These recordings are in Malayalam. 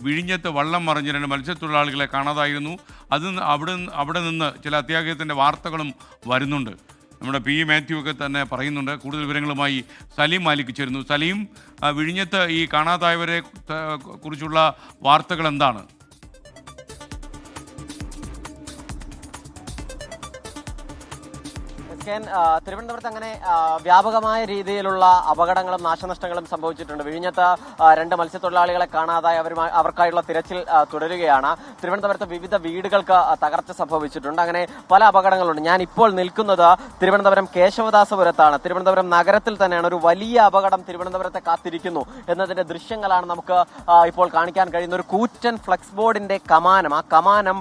വിഴിഞ്ഞത്ത് വള്ളം മറിഞ്ഞ് 2 മത്സ്യത്തൊഴിലാളികളെ കാണാതായിരുന്നു. അവിടെ നിന്ന് ചില അത്യാഹിതത്തിൻ്റെ വാർത്തകളും വരുന്നുണ്ട്. നമ്മുടെ പി മാത്യു ഒക്കെ തന്നെ പറയുന്നുണ്ട്. കൂടുതൽ വിവരങ്ങളുമായി സലീം മാലിക് ചേരുന്നു. സലീം, വിഴിഞ്ഞത്ത് ഈ കാണാതായവരെ കുറിച്ചുള്ള വാർത്തകൾ എന്താണ്? തിരുവനന്തപുരത്ത് അങ്ങനെ വ്യാപകമായ രീതിയിലുള്ള അപകടങ്ങളും നാശനഷ്ടങ്ങളും സംഭവിച്ചിട്ടുണ്ട്. വിഴിഞ്ഞത്ത് 2 മത്സ്യത്തൊഴിലാളികളെ കാണാതായി അവർക്കായുള്ള തിരച്ചിൽ തുടരുകയാണ്. തിരുവനന്തപുരത്ത് വിവിധ വീടുകൾക്ക് തകർച്ച സംഭവിച്ചിട്ടുണ്ട്. അങ്ങനെ പല അപകടങ്ങളുണ്ട്. ഞാൻ ഇപ്പോൾ നിൽക്കുന്നത് തിരുവനന്തപുരം കേശവദാസപുരത്താണ്. തിരുവനന്തപുരം നഗരത്തിൽ തന്നെയാണ്. ഒരു വലിയ അപകടം തിരുവനന്തപുരത്തെ കാത്തിരിക്കുന്നു എന്നതിന്റെ ദൃശ്യങ്ങളാണ് നമുക്ക് ഇപ്പോൾ കാണിക്കാൻ കഴിയുന്ന ഒരു കൂറ്റൻ ഫ്ലെക്സ് ബോർഡിന്റെ കമാനം. ആ കമാനം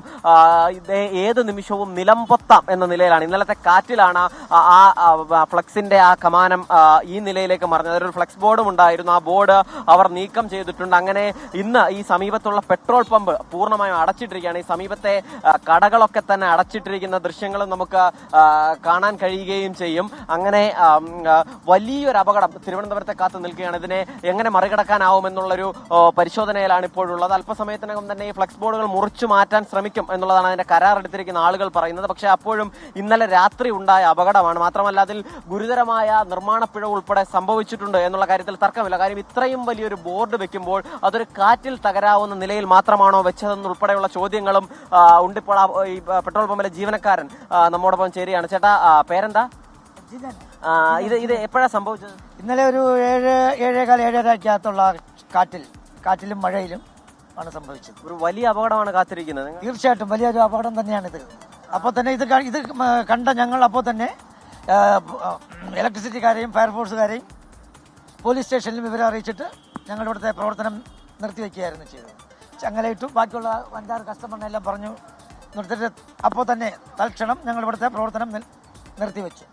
ഏത് നിമിഷവും നിലംപൊത്താം എന്ന നിലയിലാണ്. ഇന്നലത്തെ കാറ്റിലാണ് ആ ഫ്ലക്സിന്റെ ആ കമാനം ഈ നിലയിലേക്ക് മറിഞ്ഞത്. ഒരു ഫ്ലക്സ് ബോർഡും ഉണ്ടായിരുന്നു. ആ ബോർഡ് അവർ നീക്കം ചെയ്തിട്ടുണ്ട്. അങ്ങനെ ഇന്ന് ഈ സമീപത്തുള്ള പെട്രോൾ പമ്പ് പൂർണ്ണമായും അടച്ചിട്ടിരിക്കുകയാണ്. ഈ സമീപത്തെ കടകളൊക്കെ തന്നെ അടച്ചിട്ടിരിക്കുന്ന ദൃശ്യങ്ങളും നമുക്ക് കാണാൻ കഴിയുകയും ചെയ്യും. അങ്ങനെ വലിയൊരു അപകടം തിരുവനന്തപുരത്തെ കാത്തു നിൽക്കുകയാണ്. ഇതിനെ എങ്ങനെ മറികടക്കാനാവുമെന്നുള്ളൊരു പരിശോധനയിലാണ് ഇപ്പോഴുള്ളത്. അല്പസമയത്തിനകം തന്നെ ഈ ഫ്ലക്സ് ബോർഡുകൾ മുറിച്ചു മാറ്റാൻ ശ്രമിക്കും എന്നുള്ളതാണ് അതിന്റെ കരാറെടുത്തിരിക്കുന്ന ആളുകൾ പറയുന്നത്. പക്ഷേ അപ്പോഴും ഇന്നലെ രാത്രി ഉണ്ടായ അപകടമാണ്. മാത്രമല്ല അതിൽ ഗുരുതരമായ നിർമ്മാണ പിഴവ് ഉൾപ്പെടെ സംഭവിച്ചിട്ടുണ്ട് എന്നുള്ള കാര്യത്തിൽ തർക്കമില്ല. കാര്യം ഇത്രയും വലിയൊരു ബോർഡ് വെക്കുമ്പോൾ അതൊരു കാറ്റിൽ തകരാവുന്ന നിലയിൽ മാത്രമാണോ വെച്ചതെന്നുൾപ്പെടെയുള്ള ചോദ്യങ്ങളും ഉണ്ട്. ഇപ്പോൾ ഈ പെട്രോൾ പമ്പിലെ ജീവനക്കാരൻ നമ്മോടൊപ്പം ചേരുകയാണ്. ചേട്ടാ, പേരെന്താ? ഇത് എപ്പോഴാണ് സംഭവിച്ചത്? ഇന്നലെ ഒരു 7:15-7:30 കാറ്റിലും മഴയിലും ആണ് സംഭവിച്ചത്. ഒരു വലിയ അപകടമാണ് കാത്തിരിക്കുന്നത്. തീർച്ചയായിട്ടും വലിയൊരു അപകടം തന്നെയാണിത്. അപ്പോൾ തന്നെ ഇത് കണ്ട ഞങ്ങൾ അപ്പോൾ തന്നെ ഇലക്ട്രിസിറ്റിക്കാരെയും ഫയർഫോഴ്സുകാരെയും പോലീസ് സ്റ്റേഷനിലും വിവരം അറിയിച്ചിട്ട് ഞങ്ങൾ ഇവിടുത്തെ പ്രവർത്തനം നിർത്തിവെക്കുകയായിരുന്നു ചെയ്തത്. ചങ്ങലയിട്ടു ബാക്കിയുള്ള 5-6 കസ്റ്റമറിനെല്ലാം പറഞ്ഞു നിർത്തിയിട്ട് അപ്പോൾ തന്നെ തൽക്ഷണം ഞങ്ങൾ ഇവിടുത്തെ പ്രവർത്തനം നിർത്തിവെച്ചു.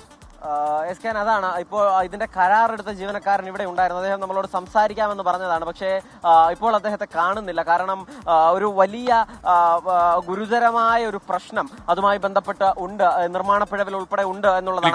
അതാണ് ഇപ്പോൾ ഇതിന്റെ കരാറെടുത്ത ജീവനക്കാരൻ ഇവിടെ ഉണ്ടായിരുന്നു. അദ്ദേഹം നമ്മളോട് സംസാരിക്കാമെന്ന് പറഞ്ഞതാണ്. പക്ഷേ ഇപ്പോൾ അദ്ദേഹത്തെ കാണുന്നില്ല. കാരണം ഒരു വലിയ ഗുരുതരമായ ഒരു പ്രശ്നം അതുമായി ബന്ധപ്പെട്ട് ഉണ്ട്. നിർമ്മാണ പിഴവിൽ ഉൾപ്പെടെ ഉണ്ട് എന്നുള്ളതാണ്.